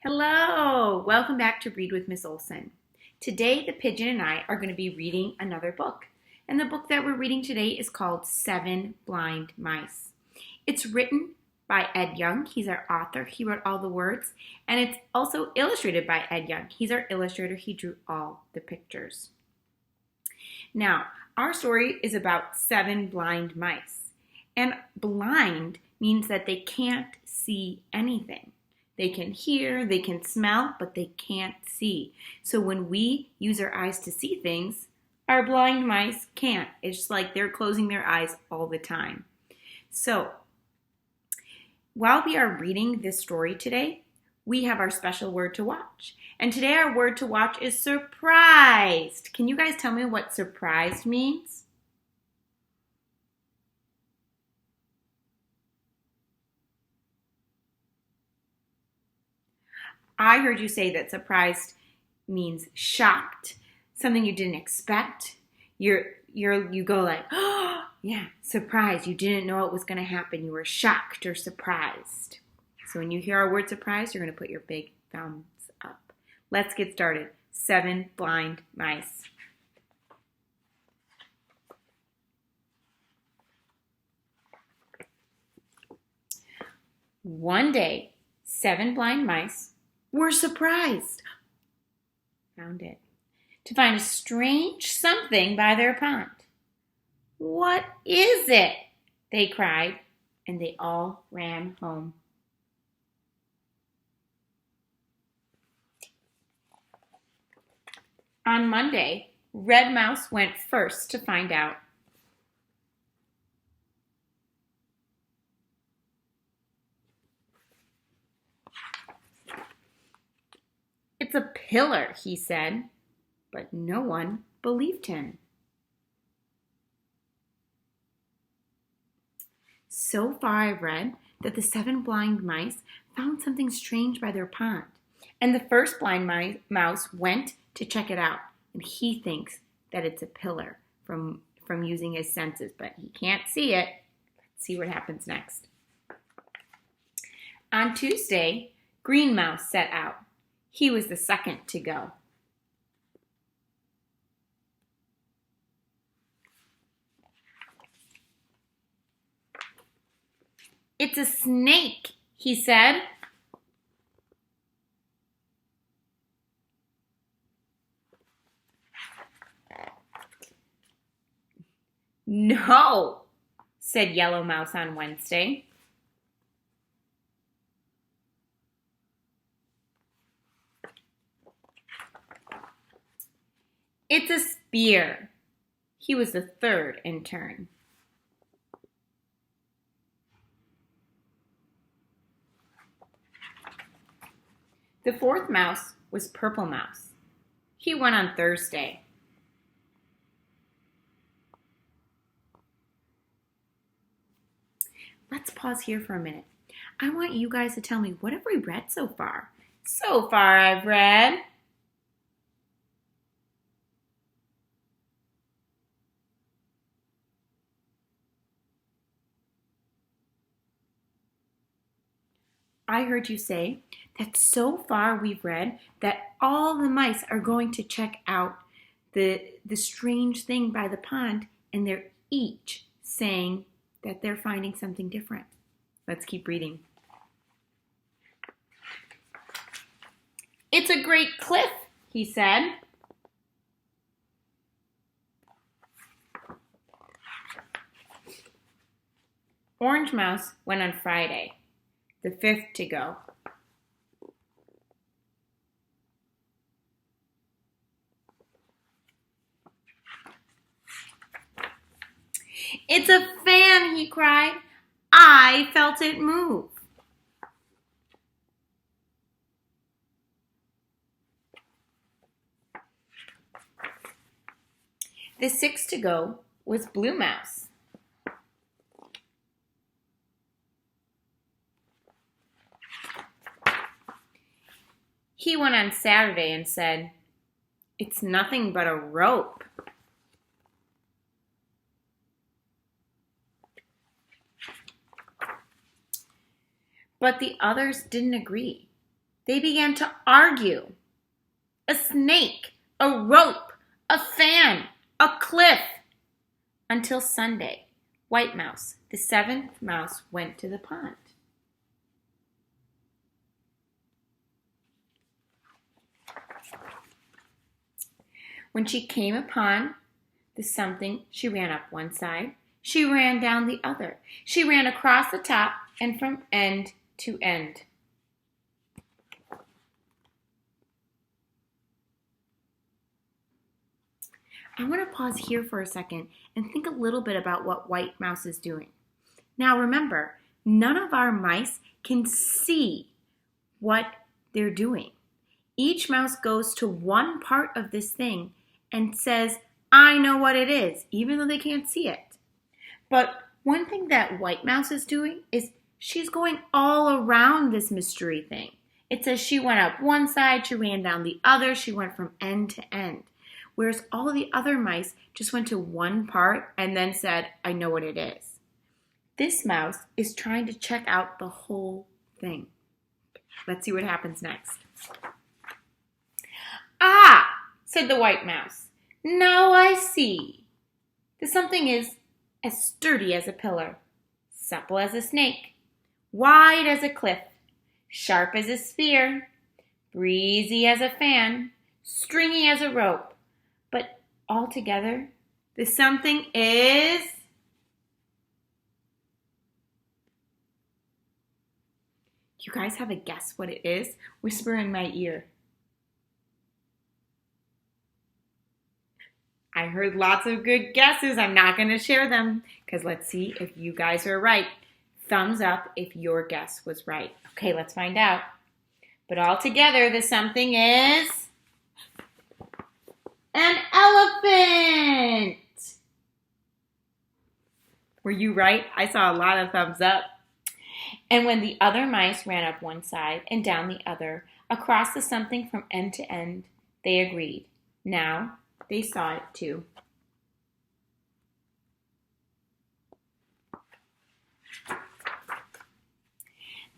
Hello! Welcome back to Read with Miss Olson. Today, the pigeon and I are going to be reading another book. And the book that we're reading today is called Seven Blind Mice. It's written by Ed Young. He's our author. He wrote all the words. And it's also illustrated by Ed Young. He's our illustrator. He drew all the pictures. Now, our story is about seven blind mice. And blind means that they can't see anything. They can hear, they can smell, but they can't see. So when we use our eyes to see things, our blind mice can't. It's like they're closing their eyes all the time. So while we are reading this story today, we have our special word to watch. And today our word to watch is surprised. Can you guys tell me what surprised means? I heard you say that surprised means shocked, something you didn't expect. You go like, oh, yeah, surprised. You didn't know it was going to happen. You were shocked or surprised. So when you hear our word surprised, you're going to put your big thumbs up. Let's get started. Seven blind mice. One day, seven blind mice were surprised, found it, to find a strange something by their pond. What is it? They cried, and they all ran home. On Monday, Red Mouse went first to find out. It's a pillar, he said, but no one believed him. So far I've read that the seven blind mice found something strange by their pond, and the first blind mouse went to check it out, and he thinks that it's a pillar from using his senses, but he can't see it. Let's see what happens next. On Tuesday, Green Mouse set out. He was the second to go. It's a snake, he said. No, said Yellow Mouse on Wednesday. It's a spear. He was the third in turn. The fourth mouse was Purple Mouse. He went on Thursday. Let's pause here for a minute. I want you guys to tell me, what have we read so far? So far I've read I heard you say that so far we've read that all the mice are going to check out the strange thing by the pond, and they're each saying that they're finding something different. Let's keep reading. It's a great cliff, he said. Orange Mouse went on Friday, the fifth to go. It's a fan, he cried. I felt it move. The sixth to go was Blue Mouse. He went on Saturday and said, "It's nothing but a rope." But the others didn't agree. They began to argue. A snake, a rope, a fan, a cliff. Until Sunday, White Mouse, the seventh mouse, went to the pond. When she came upon the something, she ran up one side. She ran down the other. She ran across the top and from end to end. I want to pause here for a second and think a little bit about what White Mouse is doing. Now remember, none of our mice can see what they're doing. Each mouse goes to one part of this thing and says, I know what it is, even though they can't see it. But one thing that White Mouse is doing is she's going all around this mystery thing. It says she went up one side, she ran down the other, she went from end to end. Whereas all the other mice just went to one part and then said, I know what it is. This mouse is trying to check out the whole thing. Let's see what happens next. Ah, said the White Mouse. Now I see. The something is as sturdy as a pillar, supple as a snake, wide as a cliff, sharp as a spear, breezy as a fan, stringy as a rope. But altogether, the something is... Do you guys have a guess what it is? Whisper in my ear. I heard lots of good guesses. I'm not going to share them because let's see if you guys are right. Thumbs up if your guess was right. Okay, let's find out. But altogether, the something is... an elephant! Were you right? I saw a lot of thumbs up. And when the other mice ran up one side and down the other, across the something from end to end, they agreed. Now they saw it too.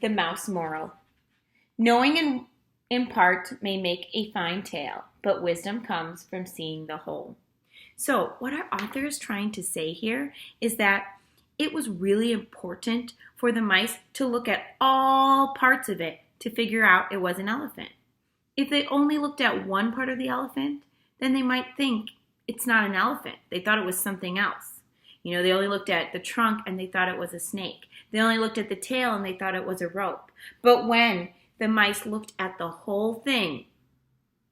The mouse moral. Knowing in part may make a fine tale, but wisdom comes from seeing the whole. So what our author is trying to say here is that it was really important for the mice to look at all parts of it to figure out it was an elephant. If they only looked at one part of the elephant, then they might think it's not an elephant. They thought it was something else. You know, they only looked at the trunk and they thought it was a snake. They only looked at the tail and they thought it was a rope. But when the mice looked at the whole thing,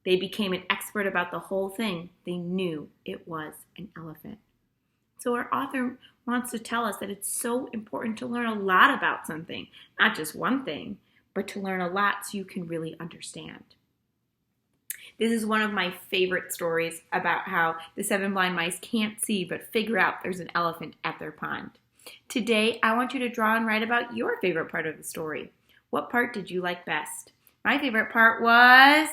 they became an expert about the whole thing. They knew it was an elephant. So our author wants to tell us that it's so important to learn a lot about something, not just one thing, but to learn a lot so you can really understand. This is one of my favorite stories about how the 7 blind mice can't see but figure out there's an elephant at their pond. Today, I want you to draw and write about your favorite part of the story. What part did you like best? My favorite part was,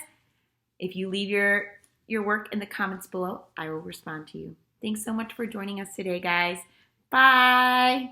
if you leave your work in the comments below, I will respond to you. Thanks so much for joining us today, guys. Bye.